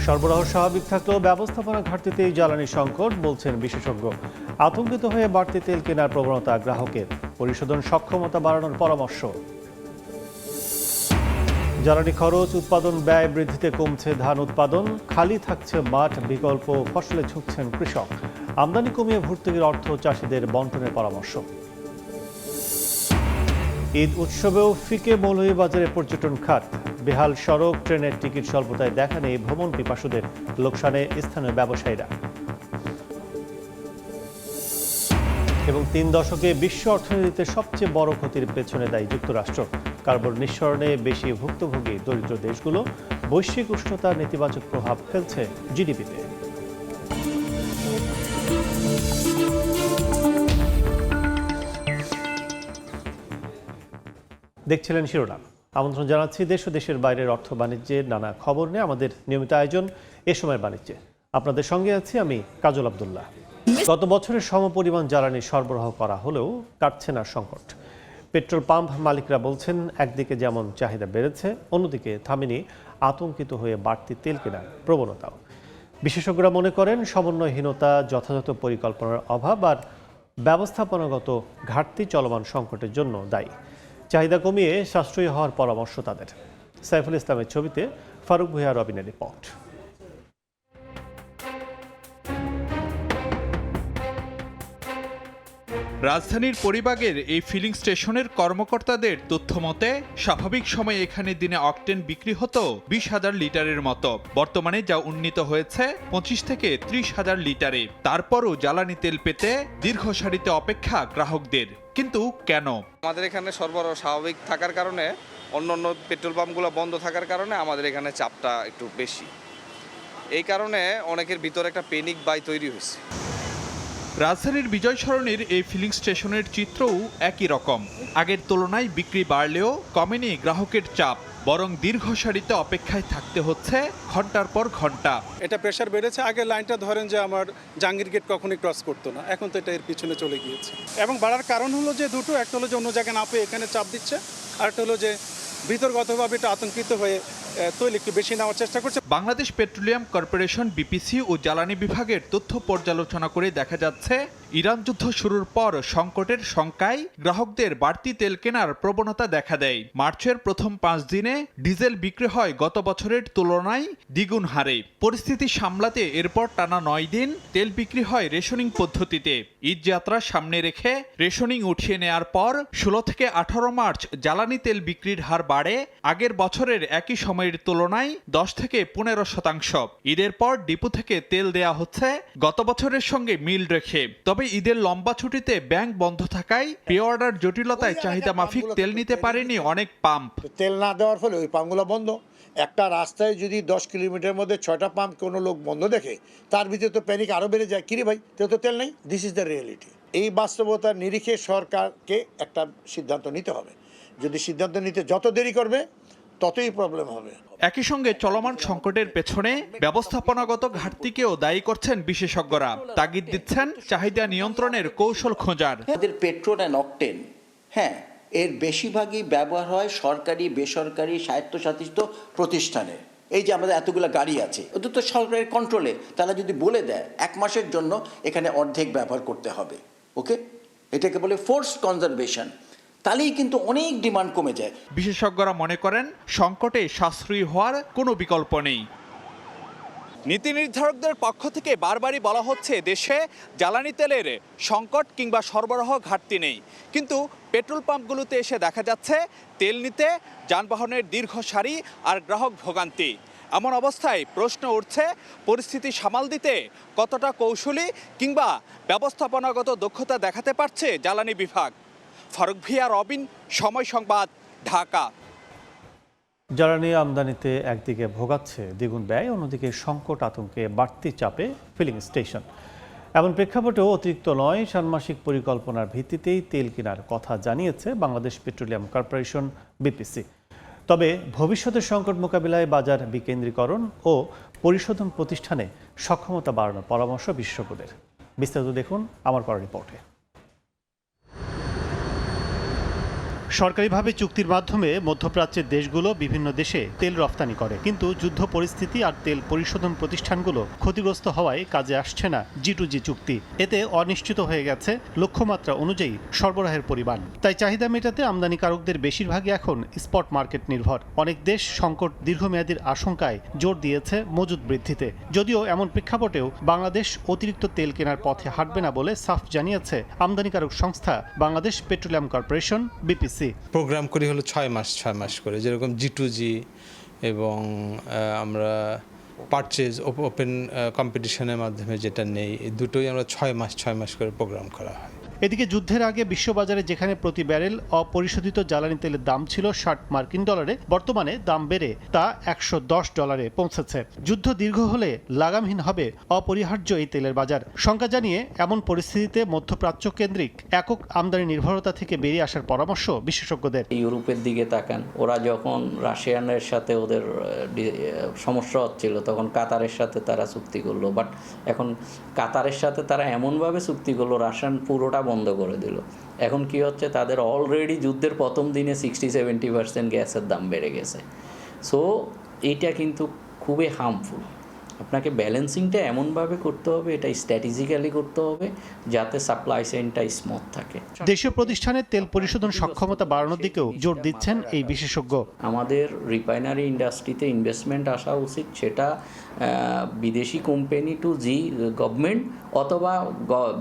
সরবরাহ স্বাভাবিক থাকলেও ব্যবস্থাপনা ঘাটতিতেই জ্বালানি সংকট বলছেন বিশেষজ্ঞ। আতঙ্কিত হয়ে বাড়তি তেল কেনার প্রবণতা গ্রাহকের, পরিশোধন সক্ষমতা বাড়ানোর পরামর্শ। জ্বালানি খরচ, উৎপাদন ব্যয় বৃদ্ধিতে কমছে ধান উৎপাদন, খালি থাকছে মাঠ, বিকল্প ফসলে ঝুঁকছেন কৃষক। আমদানি কমিয়ে ভর্তুকির অর্থ চাষিদের বন্টনের পরামর্শ। ঈদ উৎসবেও ফিকে মৌলভীবাজারে পর্যটন খাত, বেহাল সড়ক, ট্রেনের টিকিট স্বল্পতায় দেখা নেই ভ্রমণ পিপাসুদের, লোকসানে স্থানীয় ব্যবসায়ীরা। এবং 3 দশকে বিশ্ব অর্থনীতিতে সবচেয়ে বড় ক্ষতির পেছনে দায়ী যুক্তরাষ্ট্র। কার্বন নিঃসরণে বেশি ভুক্তভোগী দরিদ্র দেশগুলো, বৈশ্বিক উষ্ণতার নেতিবাচক প্রভাব ফেলছে জিডিপিতে। দেখছিলেন শিরোনাম। আমন্ত্রণ জানাচ্ছি দেশ ও দেশের বাইরের অর্থ বাণিজ্যের নানা খবর নিয়ে আমাদের নিয়মিত আয়োজন এ সময়ের বাণিজ্যে। আপনাদের সঙ্গে আছি আমি কাজল আব্দুল্লাহ। গত বছরের সমপরিমাণ জ্বালানি সরবরাহ করা হলেও কাটছে না সংকট। পেট্রোল পাম্প মালিকরা বলছেন, একদিকে যেমন চাহিদা বেড়েছে, অন্যদিকে থামেনি আতঙ্কিত হয়ে বাড়তি তেল কেনার প্রবণতাও। বিশেষজ্ঞরা মনে করেন, সমন্বয়হীনতা, যথাযথ পরিকল্পনার অভাব আর ব্যবস্থাপনাগত ঘাটতি চলমান সংকটের জন্য দায়ী। চাহিদা কমিয়ে সাশ্রয়ী হওয়ার পরামর্শ তাদের। সাইফুল ইসলামের ছবিতে ফারুক ভূঁইয়া রবিনের রিপোর্ট। রাজধানীর পরিবাগের এই ফিলিং স্টেশনের কর্মকর্তাদের তথ্য মতে স্বাভাবিক সময়ে এখানে দিনে অকটেন বিক্রি হতো 20,000 লিটারের মতো। বর্তমানে যা উন্নীত হয়েছে 25 থেকে 30,000 লিটারে। তারপরও জ্বালানি তেল পেতে দীর্ঘ সারিতে অপেক্ষা গ্রাহকদের। কিন্তু কেন? আমাদের এখানে সরবরাহ স্বাভাবিক থাকার কারণে, অন্যান্য পেট্রোল পাম্পগুলো বন্ধ থাকার কারণে আমাদের এখানে চাপটা একটু বেশি। এই কারণে অনেকের ভিতরে একটা প্যানিক বাই তৈরি হয়েছে। রাজধানীর বিজয় সরণির এই ফিলিং স্টেশনের চিত্রও একই রকম। আগের তুলনায় বিক্রি বাড়লেও কমেনি গ্রাহকের চাপ, বরং দীর্ঘ সারিতে অপেক্ষায় থাকতে হচ্ছে ঘন্টার পর ঘন্টা। এটা প্রেশার বেড়েছে। আগে লাইনটা ধরেন যে আমার জাহাঙ্গীর গেট কখনোই ক্রস করতো না, এখন তো এটা এর পিছনে চলে গিয়েছে। এবং বাড়ার কারণ হলো যে দুটো, একটা হলো যে অন্য জায়গায় না পেয়ে এখানে চাপ দিচ্ছে, আর একটা হলো যে ভিতরগতভাবে এটা আতঙ্কিত হয়ে তৈল একটু বেশি নেওয়ার চেষ্টা করছে। বাংলাদেশ পেট্রোলিয়াম কর্পোরেশন বিপিসি ও জ্বালানি বিভাগের তথ্য পর্যালোচনা করে দেখা যাচ্ছে, ইরান যুদ্ধ শুরুর পর সংকটের শঙ্কায় গ্রাহকদের বাড়তি তেল কেনার প্রবণতা দেখা দেয়। মার্চের প্রথম 5 দিনে ডিজেল বিক্রি হয় গত বছরের তুলনায় দ্বিগুণ হারে। পরিস্থিতি সামলাতে এরপর টানা 9 দিন তেল বিক্রি হয় রেশনিং পদ্ধতিতে। ঈদ যাত্রা সামনে রেখে রেশনিং উঠিয়ে নেয়ার পর 16 থেকে 18 মার্চ জ্বালানি তেল বিক্রির হার বাড়ে আগের বছরের একই সময়ের তুলনায় 10 থেকে 15%। ঈদের পর ডিপো থেকে তেল দেয়া হচ্ছে গত বছরের সঙ্গে মিল রেখে। তবে ঈদের লম্বা ছুটিতে ব্যাংক বন্ধ থাকায় প্রি অর্ডার জটিলতায় চাহিদা মাফিক তেল নিতে পারেনি অনেক পাম্প। তেল না দেওয়ার ফলে ওই পাম্পগুলো বন্ধ। একটা রাস্তায় যদি 10 কিলোমিটার মধ্যে 6টা পাম্প কোনো লোক বন্ধ দেখে, তার ভিতরে তো প্যানিক আরো বেড়ে যায়। কিরে ভাই, তো তেল নেই। This is the reality. এই বাস্তবতার নিরিখে সরকারকে একটা সিদ্ধান্ত নিতে হবে। যদি সিদ্ধান্ত নিতে যত দেরি করবে ততই প্রবলেম হবে। একই সঙ্গে চলমান সংকটের পেছনে ব্যবস্থাপনাগত ঘাটতিকেও দায়ী করছেন বিশেষজ্ঞরা। তাগিদ দিচ্ছেন চাহিদা নিয়ন্ত্রণের কৌশল খোঁজার। আমাদের পেট্রোল অ্যান্ড অকটেন, এর বেশিরভাগই ব্যবহার হয় সরকারি, বেসরকারি, স্বায়ত্তশাসিত প্রতিষ্ঠানে। এই যে আমাদের এতগুলো গাড়ি আছে, ওদের তো সরকারের কন্ট্রোলে। তারা যদি বলে দেয় 1 মাসের জন্য এখানে অর্ধেক ব্যবহার করতে হবে, ওকে, এটাকে বলে ফোর্স কনজারভেশন, তাহলেই কিন্তু অনেক ডিমান্ড কমে যায়। বিশেষজ্ঞরা মনে করেন, সংকটে সাশ্রয়ী হওয়ার কোনো বিকল্প নেই। নীতি নির্ধারকদের পক্ষ থেকে বারবারই বলা হচ্ছে, দেশে জ্বালানি তেলের সংকট কিংবা সরবরাহ ঘাটতি নেই। কিন্তু পেট্রোল পাম্পগুলোতে এসে দেখা যাচ্ছে তেল নিতে যানবাহনের দীর্ঘ সারি আর গ্রাহক ভোগান্তি। এমন অবস্থায় প্রশ্ন উঠছে, পরিস্থিতি সামাল দিতে কতটা কৌশলী কিংবা ব্যবস্থাপনাগত দক্ষতা দেখাতে পারছে জ্বালানি বিভাগ। ফারুক ভূঁইয়া, রবিন, সময় সংবাদ, ঢাকা। জ্বালানি আমদানিতে একদিকে ভোগাচ্ছে দ্বিগুণ ব্যয়, অন্যদিকে সংকট আতঙ্কে বাড়তি চাপে ফিলিং স্টেশন। এমন প্রেক্ষাপটেও অতিরিক্ত নয়, ষান্মাসিক পরিকল্পনার ভিত্তিতেই তেল কেনার কথা জানিয়েছে বাংলাদেশ পেট্রোলিয়াম কর্পোরেশন বিপিসি। তবে ভবিষ্যতের সংকট মোকাবিলায় বাজার বিকেন্দ্রীকরণ ও পরিশোধন প্রতিষ্ঠানে সক্ষমতা বাড়ানোর পরামর্শ বিশেষজ্ঞদের। বিস্তারিত দেখুন আমার করা রিপোর্টে। সরকারিভাবে চুক্তির মাধ্যমে মধ্যপ্রাচ্যের দেশগুলো বিভিন্ন দেশে তেল রফতানি করে, কিন্তু যুদ্ধ পরিস্থিতি আর তেল পরিশোধন প্রতিষ্ঠানগুলো ক্ষতিগ্রস্ত হওয়ায় কাজে আসছে না G2G চুক্তি। এতে অনিশ্চিত হয়ে গেছে লক্ষ্যমাত্রা অনুযায়ী সরবরাহের পরিমাণ। তাই চাহিদা মেটাতে আমদানিকারকদের বেশিরভাগই এখন স্পট মার্কেট নির্ভর। অনেক দেশ সংকট দীর্ঘমেয়াদীর আশঙ্কায় জোর দিয়েছে মজুদ বৃদ্ধিতে। যদিও এমন প্রেক্ষাপটেও বাংলাদেশ অতিরিক্ত তেল কেনার পথে হাঁটবে না বলে সাফ জানিয়েছে আমদানিকারক সংস্থা Bangladesh petroleum corporation BPC। Program করি হলো 6 মাস করে, যেরকম G2G এবং আমরা পারচেজ ওপেন কম্পিটিশনের মাধ্যমে যেটা নেই, এই দুটোই আমরা 6 মাস করে প্রোগ্রাম করা হয়। এদিকে যুদ্ধের আগে বিশ্ববাজারে যেখানে প্রতি ব্যারেল অপরিশোধিত জ্বালানি তেলের দাম ছিল $60, বর্তমানে দাম বেড়ে তা $110 পৌঁছেছে। যুদ্ধ দীর্ঘ হলে লাগামহীন হবে অপরিহার্য এই তেলের বাজার। শঙ্কা জানিয়ে এমন পরিস্থিতিতে মধ্যপ্রাচ্য কেন্দ্রিক একক আমদানি নির্ভরতা থেকে বেরিয়ে আসার পরামর্শ বিশেষজ্ঞদের। ইউরোপের দিকে তাকান, ওরা যখন রাশিয়ানের সাথে ওদের সমস্যা হচ্ছিল তখন কাতারের সাথে তারা চুক্তি করলো, বাট এখন কাতারের সাথে তারা এমনভাবে চুক্তি করলো রাশিয়ান পুরোটা বন্ধ করে দিল। এখন কি হচ্ছে, তাদের অলরেডি যুদ্ধের প্রথম দিনে 60-70% গ্যাসের দাম বেড়ে গেছে। সো এইটা কিন্তু খুবই হার্মফুল। আপনাকে ব্যালেন্সিংটা এমনভাবে করতে হবে, এটা স্ট্র্যাটেজিক্যালি করতে হবে যাতে সাপ্লাই চেইনটা স্মুথ থাকে। দেশীয় প্রতিষ্ঠানের তেল পরিশোধন সক্ষমতা বাড়ানোর দিকেও জোর দিচ্ছেন এই বিশেষজ্ঞ। আমাদের রিফাইনারি ইন্ডাস্ট্রিতে ইনভেস্টমেন্ট আসা উচিত, সেটা বিদেশি কোম্পানি টু গভর্নমেন্ট অথবা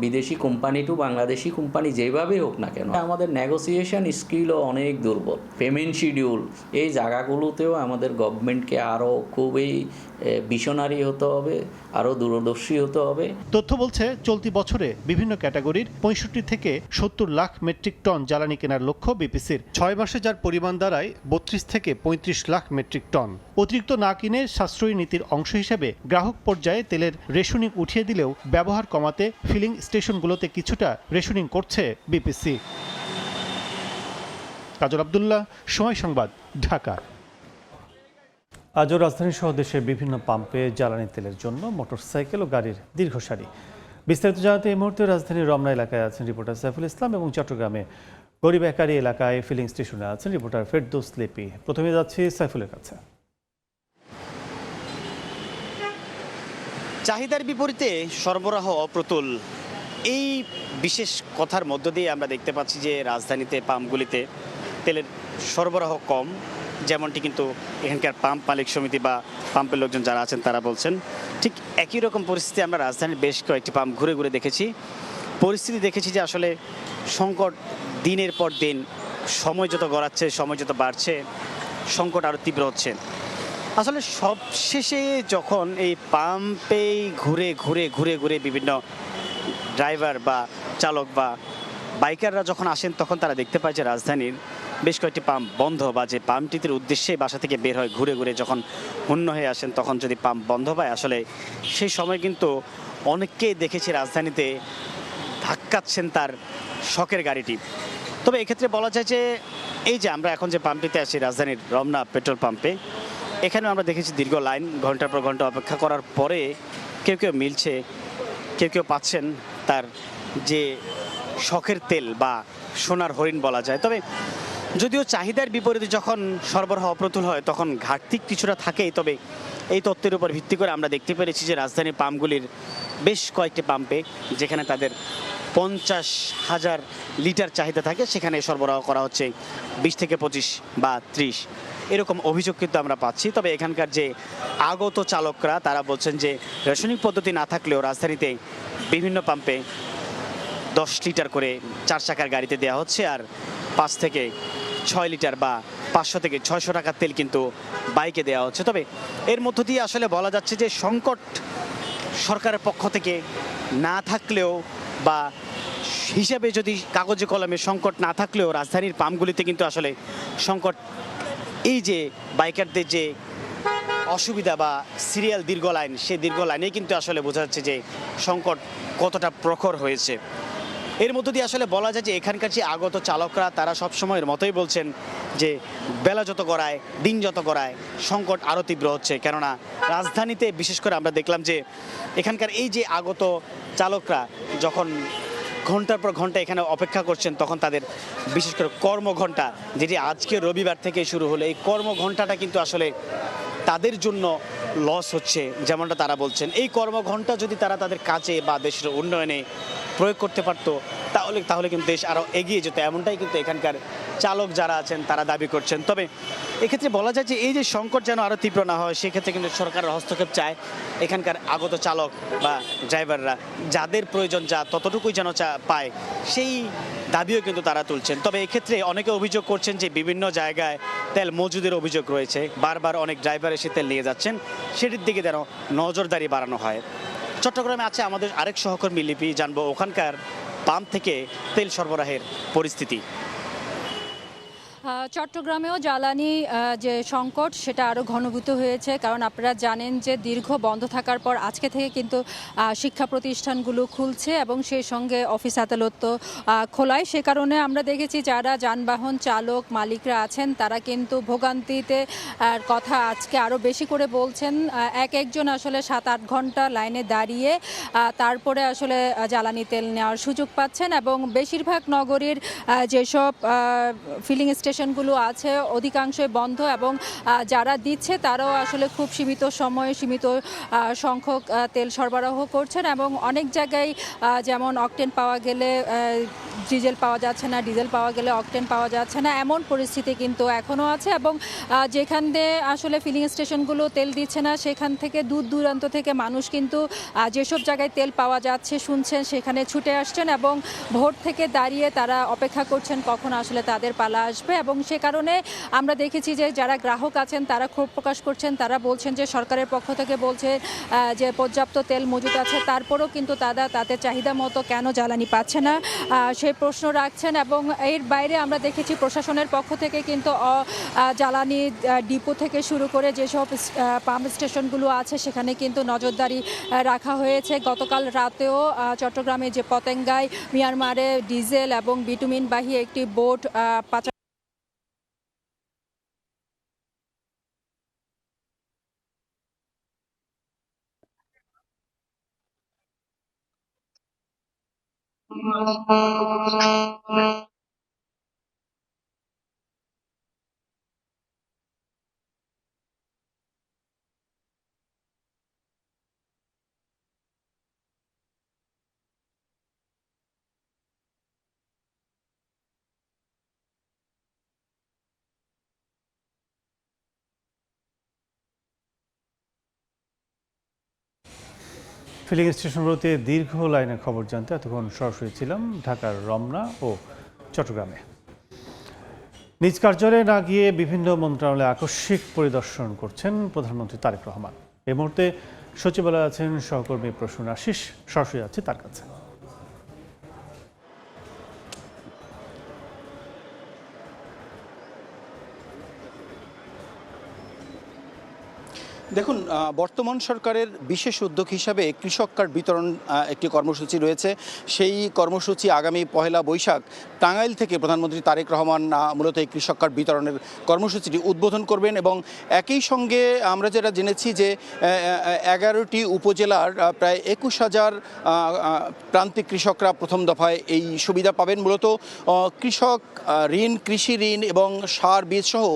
বিদেশি কোম্পানি টু বাংলাদেশি কোম্পানি, যেভাবেই হোক না কেন। আমাদের নেগোসিয়েশন স্কিলও অনেক দুর্বল। পেমেন্ট শিডিউল, এই জায়গাগুলোতেও আমাদের গভর্নমেন্টকে আরও খুবই ভিশনারি হতে হবে, আরও দূরদর্শী হতে হবে। তথ্য বলছে চলতি বছরে বিভিন্ন ক্যাটাগরির 65 থেকে 70 লাখ মেট্রিক টন জ্বালানি কেনার লক্ষ্য BPCর। 6 মাসে যার পরিমাণ দাঁড়ায় 32 থেকে 35 লাখ মেট্রিক টন। অতিরিক্ত না কিনে সাশ্রয়ী নীতির অংশ হিসেবে গ্রাহক পর্যায়ে তেলের রেশনিং উঠিয়ে দিলেও ব্যবহার কমাতে ফিলিং স্টেশনগুলোতে কিছুটা রেশনিং করছে BPC। কাজল আব্দুল্লাহ, সময় সংবাদ, ঢাকা। আজও রাজধানী সহ দেশের বিভিন্ন পাম্পে জ্বালানি তেলের জন্য মোটরসাইকেল ও গাড়ির দীর্ঘ সারি। বিস্তারিত জানাতে এই মুহূর্তে রাজধানীর রমনা এলাকায় আছেন রিপোর্টার সাইফুল ইসলাম এবং চট্টগ্রামে গরিবেকারি এলাকায় ফিলিং স্টেশনে আছেন রিপোর্টার ফেরদৌস লিপি। প্রথমে যাচ্ছি সাইফুলের কাছে। চাহিদার বিপরীতে সরবরাহ অপ্রতুল, এই বিশেষ কথার মধ্য দিয়ে আমরা দেখতে পাচ্ছি যে রাজধানীতে পাম্পগুলিতে তেলের সরবরাহ কম, যেমনটি কিন্তু এখানকার পাম্প মালিক সমিতি বা পাম্পের লোকজন যারা আছেন তারা বলছেন। ঠিক একই রকম পরিস্থিতি আমরা রাজধানীর বেশ কয়েকটি পাম্প ঘুরে ঘুরে দেখেছি। পরিস্থিতি দেখেছি যে আসলে সংকট দিনের পর দিন, সময় যত গড়াচ্ছে, সময় যত বাড়ছে, সংকট আরও তীব্র হচ্ছে। আসলে সবশেষে যখন এই পাম্পেই ঘুরে ঘুরে ঘুরে ঘুরে বিভিন্ন ড্রাইভার বা চালক বা বাইকাররা যখন আসেন, তখন তারা দেখতে পায় যে রাজধানীর বেশ কয়েকটি পাম্প বন্ধ, বা যে পাম্পটির উদ্দেশ্যে বাসা থেকে বের হয় ঘুরে ঘুরে যখন হন্য হয়ে আসেন, তখন যদি পাম্প বন্ধ পায়, আসলে সেই সময় কিন্তু অনেককেই দেখেছি রাজধানীতে ধাক্কাচ্ছেন তার শখের গাড়িটি। তবে এক্ষেত্রে বলা যায় যে এই যে আমরা এখন যে পাম্পটিতে আছি, রাজধানীর রমনা পেট্রোল পাম্পে, এখানেও আমরা দেখেছি দীর্ঘ লাইন, ঘন্টার পর ঘন্টা অপেক্ষা করার পরে কেউ কেউ মিলছে, কেউ কেউ পাচ্ছেন তার যে শখের তেল বা সোনার হরিণ বলা যায়। তবে যদিও চাহিদার বিপরীতে যখন সরবরাহ অপ্রতুল হয় তখন ঘাটতি কিছুটা থাকেই। তবে এই তথ্যের উপর ভিত্তি করে আমরা দেখতে পেরেছি যে রাজধানীর পাম্পগুলির বেশ কয়েকটি পাম্পে যেখানে তাদের 50,000 লিটার চাহিদা থাকে, সেখানে সরবরাহ করা হচ্ছে 20 থেকে 25 বা 30, এরকম অভিযোগ কিন্তু আমরা পাচ্ছি। তবে এখানকার যে আগত চালকরা তারা বলছেন যে রেশনিং পদ্ধতি না থাকলেও রাজধানীতে বিভিন্ন পাম্পে 10 লিটার করে 4 চাকার গাড়িতে দেওয়া হচ্ছে, আর 5 থেকে 6 লিটার বা 500 থেকে 600 টাকার তেল কিন্তু বাইকে দেওয়া হচ্ছে। তবে এর মধ্য দিয়ে আসলে বলা যাচ্ছে যে সংকট সরকারের পক্ষ থেকে না থাকলেও বা হিসাবে যদি কাগজে কলমে সংকট না থাকলেও রাজধানীর পাম্পগুলিতে কিন্তু আসলে সংকট, এই যে বাইকারদের যে অসুবিধা বা সিরিয়াল দীর্ঘ লাইন, সেই দীর্ঘ লাইনে কিন্তু আসলে বোঝা যাচ্ছে যে সংকট কতটা প্রখর হয়েছে। এর মধ্য দিয়ে আসলে বলা যায় যে এখানকার যে আগত চালকরা তারা সবসময়ের মতোই বলছেন যে বেলা যত গড়ায়, দিন যত গড়ায়, সংকট আরও তীব্র হচ্ছে। কেননা রাজধানীতে বিশেষ করে আমরা দেখলাম যে এখানকার এই যে আগত চালকরা যখন ঘন্টার পর ঘন্টা এখানে অপেক্ষা করছেন, তখন তাদের বিশেষ করে কর্মঘণ্টা, যেটি আজকে রবিবার থেকে শুরু হলো, এই কর্মঘণ্টাটা কিন্তু আসলে তাদের জন্য লস হচ্ছে। যেমনটা তারা বলছেন, এই কর্মঘণ্টা যদি তারা তাদের কাজে বা দেশের উন্নয়নে প্রয়োগ করতে পারতো তাহলে কিন্তু দেশ আরও এগিয়ে যেত, এমনটাই কিন্তু এখানকার চালক যারা আছেন তারা দাবি করছেন। তবে এক্ষেত্রে বলা যায় যে এই যে সংকট যেন আরও তীব্র না হয়, সেক্ষেত্রে কিন্তু সরকারের হস্তক্ষেপ চায়। এখানকার আগত চালক বা ড্রাইভাররা যাদের প্রয়োজন যা ততটুকুই যেন পায়, সেই দাবিও কিন্তু তারা তুলছেন। তবে এক্ষেত্রে অনেকে অভিযোগ করছেন যে বিভিন্ন জায়গায় তেল মজুদের অভিযোগ রয়েছে, বারবার অনেক ড্রাইভার এসে তেল নিয়ে যাচ্ছেন, সেটির দিকে যেন নজরদারি বাড়ানো হয়। চট্টগ্রামে আছে আমাদের আরেক সহকর্মী লিপি, জানবো ওখানকার পাম্প থেকে তেল সরবরাহের পরিস্থিতি। চট্টগ্রামেও জ্বালানি যে সংকট সেটা আরও ঘনীভূত হয়েছে, কারণ আপনারা জানেন যে দীর্ঘ বন্ধ থাকার পর আজকে থেকে কিন্তু শিক্ষা প্রতিষ্ঠানগুলো খুলছে এবং সেই সঙ্গে অফিস আদালত তো খোলায়। সে কারণে আমরা দেখেছি যারা যানবাহন চালক মালিকরা আছেন তারা কিন্তু ভোগান্তিতে কথা আজকে আরও বেশি করে বলছেন। একজন আসলে 7-8 ঘন্টা লাইনে দাঁড়িয়ে তারপরে আসলে জ্বালানি তেল নেওয়ার সুযোগ পাচ্ছেন এবং বেশিরভাগ নগরীর যেসব ফিলিং স্টেশনগুলো আছে অধিকাংশই বন্ধ এবং যারা দিচ্ছে তারাও আসলে খুব সীমিত সময়ে সীমিত সংখ্যক তেল সরবরাহ করছেন এবং অনেক জায়গায় যেমন অকটেন পাওয়া গেলে ডিজেল পাওয়া যাচ্ছে না, ডিজেল পাওয়া গেলে অকটেন পাওয়া যাচ্ছে না, এমন পরিস্থিতি কিন্তু এখনও আছে। এবং যেখান দিয়ে আসলে ফিলিং স্টেশনগুলো তেল দিচ্ছে না সেখান থেকে দূর দূরান্ত থেকে মানুষ কিন্তু যেসব জায়গায় তেল পাওয়া যাচ্ছে শুনছেন সেখানে ছুটে আসছেন এবং ভোর থেকে দাঁড়িয়ে তারা অপেক্ষা করছেন কখন আসলে তাদের পালা আসবে। এবং সে কারণে আমরা দেখেছি যে যারা গ্রাহক আছেন তারা ক্ষোভ প্রকাশ করছেন, তারা বলছেন যে সরকারের পক্ষ থেকে বলছে যে পর্যাপ্ত তেল মজুদ আছে, তারপরেও কিন্তু তারা তাদের চাহিদা মতো কেন জ্বালানি পাচ্ছে না সেই প্রশ্ন রাখছেন। এবং এর বাইরে আমরা দেখেছি প্রশাসনের পক্ষ থেকে কিন্তু জ্বালানি ডিপো থেকে শুরু করে যেসব পাম্প স্টেশনগুলো আছে সেখানে কিন্তু নজরদারি রাখা হয়েছে। গতকাল রাতেও চট্টগ্রামে যে পতেঙ্গায় মিয়ানমারে ডিজেল এবং বিটুমিনবাহী একটি বোট পাচার ফিলিং স্টেশনগুলোতে দীর্ঘ লাইনের খবর জানতে এতক্ষণ সরাসরি ছিলাম ঢাকার রমনা ও চট্টগ্রামে। নিজ কার্যালয়ে না গিয়ে বিভিন্ন মন্ত্রণালয়ে আকস্মিক পরিদর্শন করছেন প্রধানমন্ত্রী তারেক রহমান। এই মুহূর্তে সচিবালয়ে আছেন সহকর্মী প্রসূন আশিস, সরাসরি আছে তার কাছে। দেখুন, বর্তমান সরকারের বিশেষ উদ্যোগ হিসাবে কৃষক কার্ড বিতরণ একটি কর্মসূচি রয়েছে। সেই কর্মসূচি আগামী 1 বৈশাখ টাঙ্গাইল থেকে প্রধানমন্ত্রী তারেক রহমান মূলত এই কৃষক কার্ড বিতরণের কর্মসূচিটি উদ্বোধন করবেন এবং একই সঙ্গে আমরা যেটা জেনেছি যে 11টি উপজেলার প্রায় 21,000 প্রান্তিক কৃষকরা প্রথম দফায় এই সুবিধা পাবেন। মূলত কৃষক ঋণ, কৃষি ঋণ এবং সার বীজ সহ